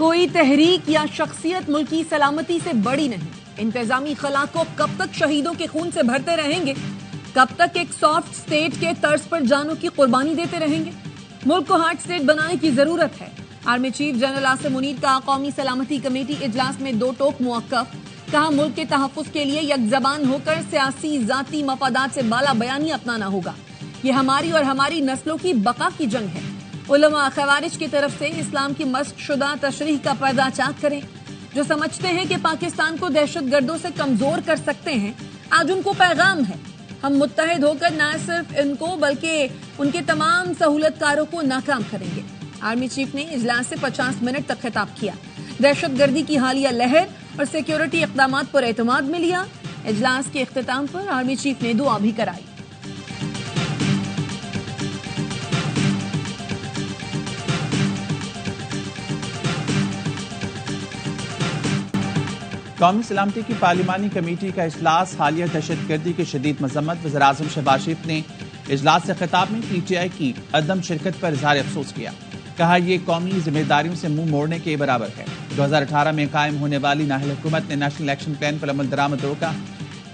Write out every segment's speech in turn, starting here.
کوئی تحریک یا شخصیت ملکی سلامتی سے بڑی نہیں. انتظامی خلا کو کب تک شہیدوں کے خون سے بھرتے رہیں گے؟ کب تک ایک سافٹ سٹیٹ کے طرز پر جانوں کی قربانی دیتے رہیں گے؟ ملک کو ہارڈ سٹیٹ بنانے کی ضرورت ہے. Army chief general Asim Munir کا قومی سلامتی کمیٹی اجلاس میں 2 ٹوک موقف. کہا ملک کے تحفظ کے لیے یک زبان ہو کر سیاسی ذاتی مفادات سے بالا بیانی اپنانا ہوگا. یہ ہماری اور ہماری نسلوں کی بقا کی جنگ ہے. علماء خوارج کی طرف سے اسلام کی مسخ شدہ تشریح کا پردہ چاک کریں. جو سمجھتے ہیں کہ پاکستان کو دہشت گردوں سے کمزور کر سکتے ہیں، آج ان کو پیغام ہے. ہم متحد ہو کر نہ صرف ان کو بلکہ ان کے تمام سہولت کاروں کو ناکام کریں گے. آرمی چیف نے اجلاس سے 50 منٹ تک خطاب کیا. دہشت گردی کی حالیہ لہر اور سیکیورٹی اقدامات پر اعتماد میں لیا. اجلاس کے اختتام پر آرمی چیف نے دعا بھی کرائی. قومی سلامتی کی پارلیمانی کمیٹی کا اجلاس. حالیہ دہشت گردی کی شدید مذمت. وزیراعظم شہباز شریف نے اجلاس سے خطاب میں پی ٹی آئی کی عدم شرکت پر اظہار افسوس کیا. کہا یہ قومی ذمہ داریوں سے منہ موڑنے کے برابر ہے. 2018 میں قائم ہونے والی نااہل حکومت نے نیشنل ایکشن پلان پر عمل درآمد روکا.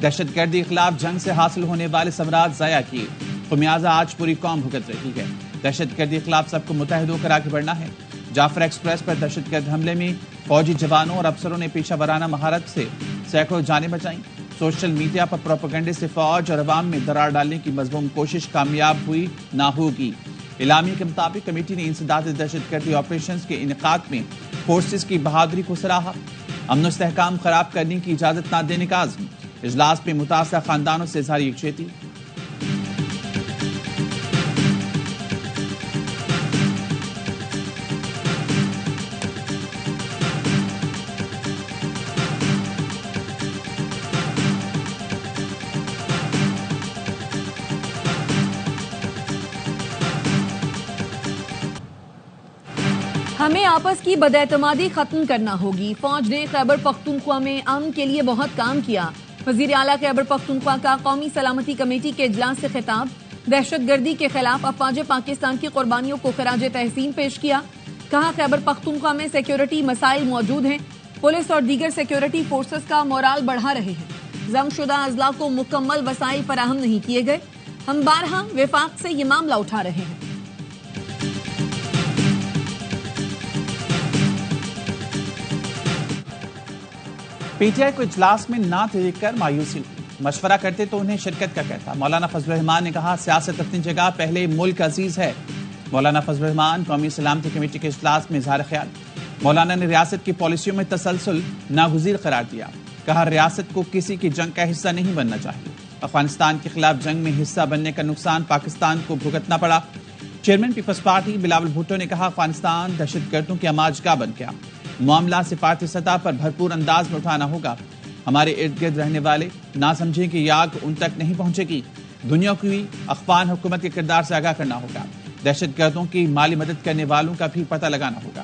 دہشت گردی کے خلاف جنگ سے حاصل ہونے والے ثمرات ضائع کیے. خمیازہ آج پوری قوم بھگت رہی ہے. دہشت گردی کے خلاف سب کو متحد ہو کر آگے بڑھنا ہے. جعفر ایکسپریس پر دہشت گرد حملے میں فوجی جوانوں اور افسروں نے پیشہ ورانہ مہارت سے سینکڑوں جانیں بچائیں. سوشل میڈیا پر پروپیگنڈے سے فوج اور عوام میں درار ڈالنے کی مذموم کوشش کامیاب ہوئی نہ ہوگی. اعلامیہ کے مطابق کمیٹی نے انسداد دہشت گردی آپریشنز کے انعقاد میں فورسز کی بہادری کو سراہا. امن و استحکام خراب کرنے کی اجازت نہ دینے کا عزم. اجلاس میں متاثرہ خاندانوں سے اظہار یکجہتی. ہمیں آپس کی بد-اعتمادی ختم کرنا ہوگی. فوج نے خیبر پختونخوا میں امن کے لیے بہت کام کیا. وزیر اعلیٰ خیبر پختونخوا کا قومی سلامتی کمیٹی کے اجلاس سے خطاب. دہشت گردی کے خلاف افواج پاکستان کی قربانیوں کو خراج تحسین پیش کیا. کہا خیبر پختونخوا میں سیکیورٹی مسائل موجود ہیں. پولیس اور دیگر سیکیورٹی فورسز کا مورال بڑھا رہے ہیں. ضم شدہ اضلاع کو مکمل وسائل فراہم نہیں کیے گئے. ہم بارہا وفاق سے یہ معاملہ اٹھا رہے ہیں. پی ٹی آئی کو اجلاس میں نہ دیکھ کر مایوسی ہوئی. مشورہ کرتے تو انہیں شرکت کا کہتا. مولانا فضل الرحمان نے کہا سیاست اپنی جگہ، پہلے ملک عزیز ہے. مولانا فضل الرحمان قومی سلامتی کمیٹی کے اجلاس میں اظہار خیال. مولانا نے ریاست کی پالیسیوں میں تسلسل ناگزیر قرار دیا. کہا ریاست کو کسی کی جنگ کا حصہ نہیں بننا چاہیے. افغانستان کے خلاف جنگ میں حصہ بننے کا نقصان پاکستان کو بھگتنا پڑا. چیئرمین پیپلز پارٹی بلاول بھٹو نے کہا افغانستان دہشت گردوں کی آماج گاہ بن گیا. معاملہ سفارتی سطح پر بھرپور انداز میں اٹھانا ہوگا. ہمارے ارد گرد رہنے والے نہ سمجھیں کہ یہ آگ ان تک نہیں پہنچے گی. دنیا کو بھی افغان حکومت کے کردار سے آگاہ کرنا ہوگا. دہشت گردوں کی مالی مدد کرنے والوں کا بھی پتہ لگانا ہوگا.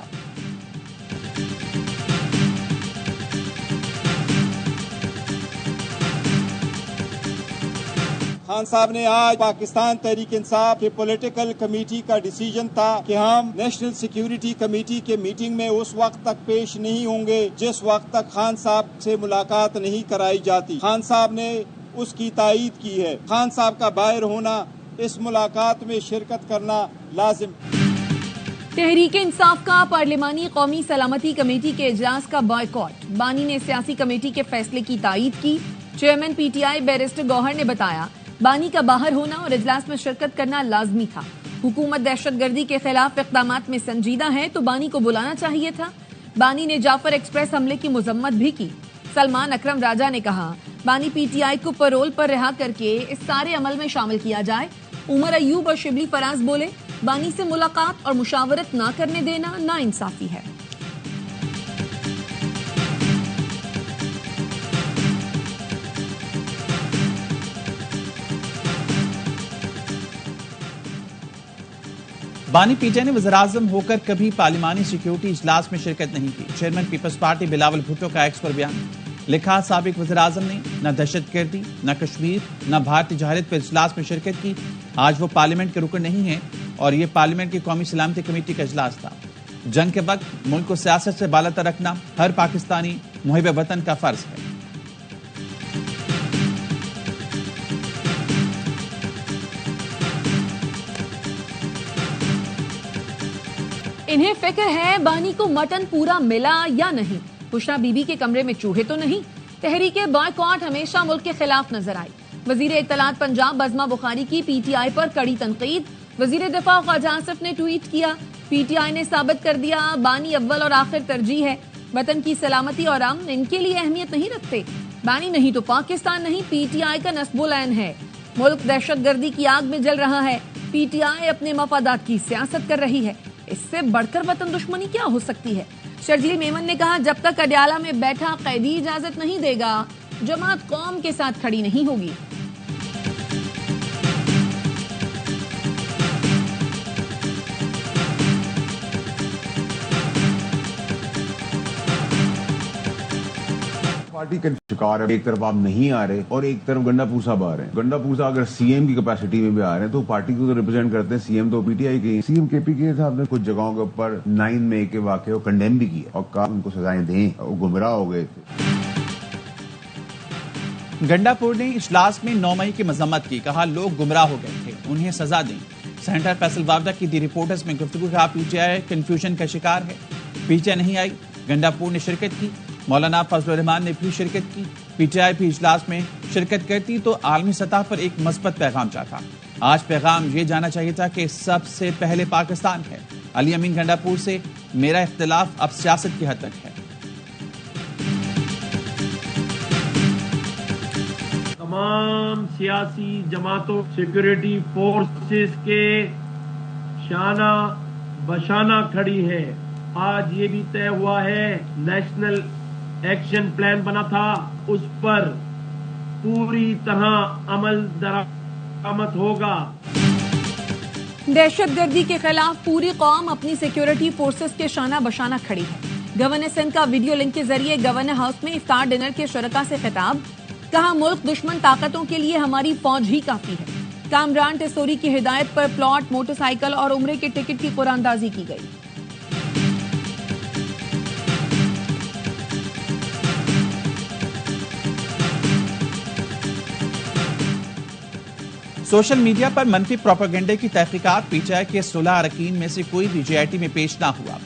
خان صاحب نے آج پاکستان تحریک انصاف کے پولیٹیکل کمیٹی کا ڈیسیجن تھا کہ ہم نیشنل سیکیورٹی کمیٹی کے میٹنگ میں اس وقت تک پیش نہیں ہوں گے جس وقت تک خان صاحب سے ملاقات نہیں کرائی جاتی. خان صاحب نے اس کی تائید کی ہے. خان صاحب کا باہر ہونا، اس ملاقات میں شرکت کرنا لازم. تحریک انصاف کا پارلیمانی قومی سلامتی کمیٹی کے اجلاس کا بائیکاٹ. بانی نے سیاسی کمیٹی کے فیصلے کی تائید کی. Chairman P T I barrister Gohar نے بتایا بانی کا باہر ہونا اور اجلاس میں شرکت کرنا لازمی تھا. حکومت دہشت گردی کے خلاف اقدامات میں سنجیدہ ہے تو بانی کو بلانا چاہیے تھا. بانی نے جعفر ایکسپریس حملے کی مذمت بھی کی. سلمان اکرم راجہ نے کہا بانی پی ٹی آئی کو پرول پر رہا کر کے اس سارے عمل میں شامل کیا جائے. عمر ایوب اور شبلی فراز بولے بانی سے ملاقات اور مشاورت نہ کرنے دینا ناانصافی ہے. بانی پی ٹی آئی نے وزیراعظم ہو کر کبھی پارلیمانی سیکیورٹی اجلاس میں شرکت نہیں کی. چیئرمین پیپلز پارٹی بلاول بھٹو کا ایکس پر بیان. لکھا سابق وزیراعظم نے نہ دہشت گردی، نہ کشمیر، نہ بھارتی جہالت پر اجلاس میں شرکت کی. آج وہ پارلیمنٹ کے رکن نہیں ہیں اور یہ پارلیمنٹ کی قومی سلامتی کمیٹی کا اجلاس تھا. جنگ کے وقت ملک کو سیاست سے بالاتر رکھنا ہر پاکستانی محب وطن کا فرض ہے۔ انہیں فکر ہے بانی کو مٹن پورا ملا یا نہیں، بشرا بی بی کے کمرے میں چوہے تو نہیں۔ تحریک بائیکاٹ ہمیشہ ملک کے خلاف نظر آئی۔ وزیر اطلاعات پنجاب بزمہ بخاری کی پی ٹی آئی پر کڑی تنقید۔ وزیر دفاع خواجہ آصف نے ٹویٹ کیا، پی ٹی آئی نے ثابت کر دیا بانی اول اور آخر ترجیح ہے، وطن کی سلامتی اور امن ان کے لیے اہمیت نہیں رکھتے۔ بانی نہیں تو پاکستان نہیں، پی ٹی آئی کا نصب العین ہے۔ ملک دہشت گردی کی آگ میں جل رہا ہے، پی ٹی آئی اپنے مفادات کی سیاست کر رہی ہے، اس سے بڑھ کر وطن دشمنی کیا ہو سکتی ہے؟ شرجیل میمن نے کہا، جب تک اڈیالہ میں بیٹھا قیدی اجازت نہیں دے گا، جماعت قوم کے ساتھ کھڑی نہیں ہوگی۔ پارٹی کا شکار ہے، ایک طرف آپ نہیں آ رہے اور ایک طرف گنڈا پور صاحب آ رہے ہیں۔ گنڈا پور صاحب اگر سی ایم کی کیپیسٹی میں بھی آ رہے ہیں تو پارٹی کو تو ریپرزینٹ کرتے ہیں، سی ایم تو پی ٹی آئی کی۔ سی ایم کے پی کے صاحب نے کچھ جگہوں کے اوپر 9 مئی کے واقعے کو کنڈیم بھی کیا اور کہا ان کو سزائیں دیں، وہ گمراہ ہو گئے تھے۔ گنڈا پور نے اجلاس میں 9 مئی کی مذمت کی، کہا لوگ گمراہ ہو گئے تھے، انہیں سزا دیں۔ سینیٹر فیصل واوڈہ کی دی رپورٹرز میں گفتگو، کہا پی ٹی آئی کنفیوژن کا شکار ہے، پی ٹی آئی نہیں آئی۔ گنڈا پور نے شرکت کی، مولانا فضل الرحمان نے بھی شرکت کی۔ پی ٹی آئی بھی اجلاس میں شرکت کرتی تو عالمی سطح پر ایک مثبت پیغام جاتا۔ آج پیغام یہ جانا چاہیے تھا کہ سب سے پہلے پاکستان ہے۔ علی امین گنڈا پور سے، میرا اختلاف اب سیاست کی حد تک ہے۔ تمام سیاسی جماعتوں سیکورٹی فورسز کے شانہ بشانہ کھڑی ہے۔ آج یہ بھی طے ہوا ہے، نیشنل ایکشن پلان بنا تھا، اس پر پوری طرح عمل درآمد ہوگا۔ دہشت گردی کے خلاف پوری قوم اپنی سیکیورٹی فورسز کے شانہ بشانہ کھڑی ہے۔ گورنر سندھ کا ویڈیو لنک کے ذریعے گورنر ہاؤس میں افطار ڈنر کے شرکاء سے خطاب، کہا ملک دشمن طاقتوں کے لیے ہماری فوج ہی کافی ہے۔ کامران ٹیسوری کی ہدایت پر پلاٹ، موٹر سائیکل اور عمرے کے ٹکٹ کی قراردادی کی گئی۔ سوشل میڈیا پر منفی پروپیگنڈے کی تحقیقات، پی ٹی آئی کے 16 اراکین میں سے کوئی بھی جے آئی ٹی میں پیش نہ ہوا۔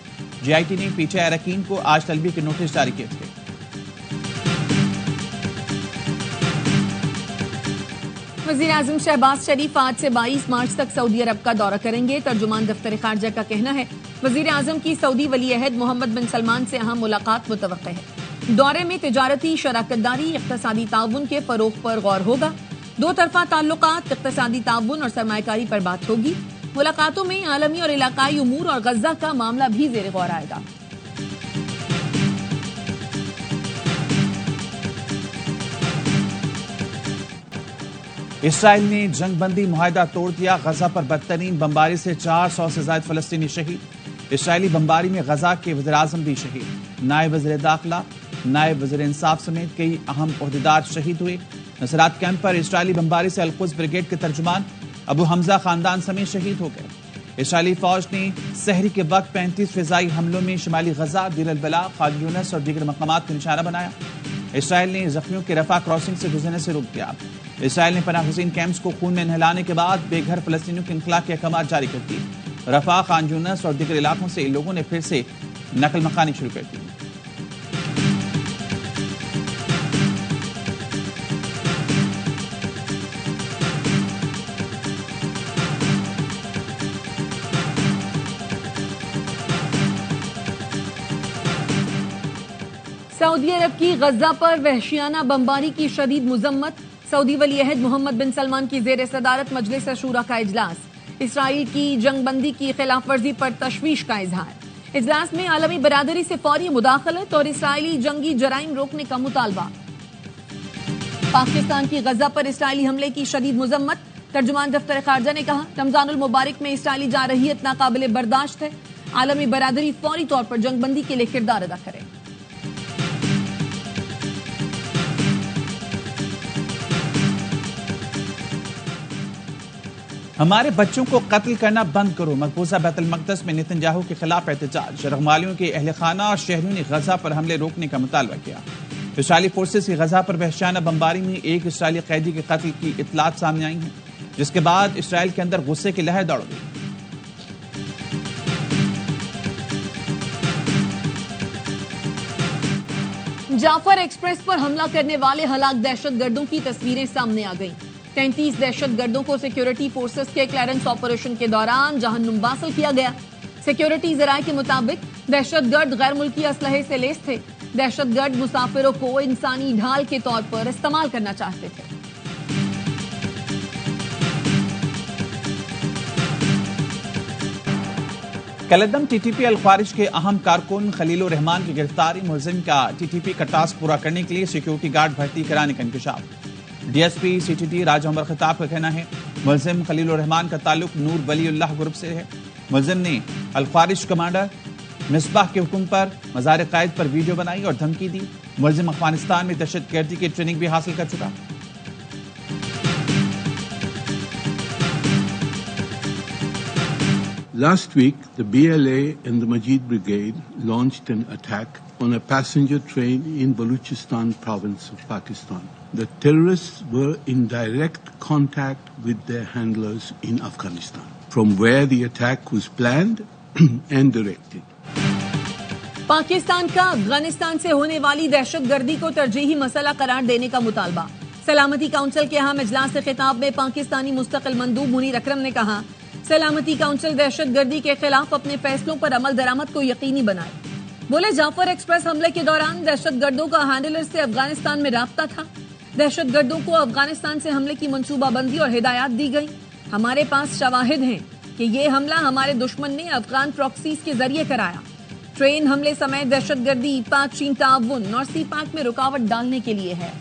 جے آئی ٹی نے پی ٹی آئی اراکین کو آج طلبی کے نوٹس جاری کیے تھے۔ وزیر اعظم شہباز شریف آج سے 22 مارچ تک سعودی عرب کا دورہ کریں گے۔ ترجمان دفتر خارجہ کا کہنا ہے، وزیر اعظم کی سعودی ولی عہد محمد بن سلمان سے اہم ملاقات متوقع ہے۔ دورے میں تجارتی شراکت داری، اقتصادی تعاون کے فروغ پر غور ہوگا۔ دو طرفہ تعلقات، اقتصادی تعاون اور سرمایہ کاری پر بات ہوگی۔ ملاقاتوں میں عالمی اور علاقائی امور اور غزہ کا معاملہ بھی زیر غور آئے گا۔ اسرائیل نے جنگ بندی معاہدہ توڑ دیا، غزہ پر بدترین بمباری سے 400 سے زائد فلسطینی شہید۔ اسرائیلی بمباری میں غزہ کے وزیر اعظم بھی شہید، نائب وزیر داخلہ، نائب وزیر انصاف سمیت کئی اہم عہدیدار شہید ہوئے۔ نصرات کیمپ پر اسرائیلی بمباری سے القدس بریگیڈ کے ترجمان ابو حمزہ خاندان سمیت شہید ہو گئے۔ اسرائیلی فوج نے سحری کے وقت 35 فضائی حملوں میں شمالی غزہ، دیر البلاء، خان یونس اور دیگر مقامات کو نشانہ بنایا۔ اسرائیل نے زخمیوں کے رفح کراسنگ سے گزرنے سے روک دیا۔ اسرائیل نے پناہ گزین کیمپس کو خون میں نہلانے کے بعد بے گھر فلسطینیوں کے انخلاء کے احکامات جاری کر دیے۔ رفح، خان یونس اور دیگر علاقوں سے لوگوں نے پھر سے نقل مکانی شروع کر دی۔ سعودی عرب کی غزہ پر وحشیانہ بمباری کی شدید مذمت، سعودی ولی عہد محمد بن سلمان کی زیر صدارت مجلس شورا کا اجلاس، اسرائیل کی جنگ بندی کی خلاف ورزی پر تشویش کا اظہار۔ اجلاس میں عالمی برادری سے فوری مداخلت اور اسرائیلی جنگی جرائم روکنے کا مطالبہ۔ پاکستان کی غزہ پر اسرائیلی حملے کی شدید مذمت، ترجمان دفتر خارجہ نے کہا رمضان المبارک میں اسرائیلی جارحیت ناقابل برداشت ہے، عالمی برادری فوری طور پر جنگ بندی کے لیے کردار ادا کرے۔ ہمارے بچوں کو قتل کرنا بند کرو، مقبوضہ بیت المقدس میں نتنیاہو کے خلاف احتجاج، شرغمالیوں کے اہل خانہ اور شہریوں نے غزہ پر حملے روکنے کا مطالبہ کیا۔ اسرائیلی فورسز کی غزہ پر وحشیانہ بمباری میں ایک اسرائیلی قیدی کے قتل کی اطلاعات سامنے آئی ہیں، جس کے بعد اسرائیل کے اندر غصے کی لہر دوڑ گئی۔ جعفر ایکسپریس پر حملہ کرنے والے ہلاک دہشت گردوں کی تصویریں سامنے آ گئیں۔ 33 دہشت گردوں کو سیکیورٹی فورسز کے کلیئرنس آپریشن کے دوران جہنم واصل کیا گیا۔ سیکیورٹی ذرائع کے مطابق دہشت گرد غیر ملکی اسلحے سے لیس تھے۔ دہشت گرد مسافروں کو انسانی ڈھال کے طور پر استعمال کرنا چاہتے تھے۔ کالعدم ٹی ٹی پی الخوارج کے اہم کارکن خلیل الرحمان کی گرفتاری، ملزم کا ٹی ٹی پی کا ٹاسک پورا کرنے کے لیے سیکیورٹی گارڈ بھرتی کرانے کا انکشاف۔ D S P C T D Raj Umar Khattab کا کہنا ہے ملزم خلیل الرحمان کا تعلق نور ولی اللہ گروپ سے ہے۔ ملزم نے الخوارج کمانڈر مصباح کے حکم پر مزار قائد پر ویڈیو بنائی اور دھمکی دی۔ ملزم افغانستان میں دہشت گردی کی ٹریننگ بھی حاصل کر چکا۔ Last week, the BLA and the Majid Brigade launched an attack on a passenger train in Baluchistan province of Pakistan. The terrorists were in direct contact with their handlers in Afghanistan, from where the attack was planned and directed. Pakistan کا افغانستان سے ہونے والی دہشت گردی کو ترجیحی مسئلہ قرار دینے کا مطالبہ۔ سلامتی کونسل کے اہم اجلاس سے خطاب میں پاکستانی مستقل مندوب منیر اکرم نے کہا سلامتی کونسل دہشت گردی کے خلاف اپنے فیصلوں پر عمل درآمد کو یقینی بنائے۔ بولے جعفر ایکسپریس حملے کے دوران دہشت گردوں کا ہینڈلر سے افغانستان میں رابطہ تھا۔ دہشت گردوں کو افغانستان سے حملے کی منصوبہ بندی اور ہدایات دی گئی۔ ہمارے پاس شواہد ہیں کہ یہ حملہ ہمارے دشمن نے افغان پراکسیز کے ذریعے کرایا۔ ٹرین حملے سمیت دہشت گردی پاک چین تعاون اور سی پاک میں رکاوٹ ڈالنے کے لیے ہے۔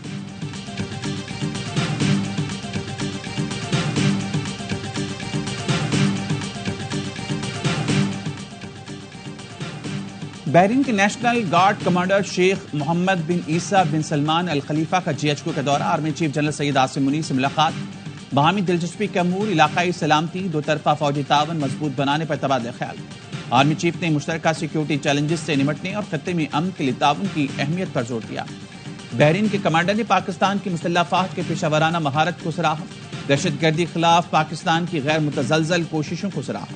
بحرین کے نیشنل گارڈ کمانڈر شیخ محمد بن عیسیٰ بن سلمان الخلیفہ کا جی ایچ کیو کا دورہ، army chief general Syed Asim Munir سے ملاقات، باہمی دلچسپی کے امور، علاقائی سلامتی، دو طرفہ فوجی تعاون مضبوط بنانے پر تبادلہ خیال۔ آرمی چیف نے مشترکہ سیکیورٹی چیلنجز سے نمٹنے اور خطے میں امن کے لیے تعاون کی اہمیت پر زور دیا۔ بحرین کے کمانڈر نے پاکستان کی مسلح افواج کے پیشہ ورانہ مہارت کو سراہا، دہشت گردی کے خلاف پاکستان کی غیر متزلزل کوششوں کو سراہا۔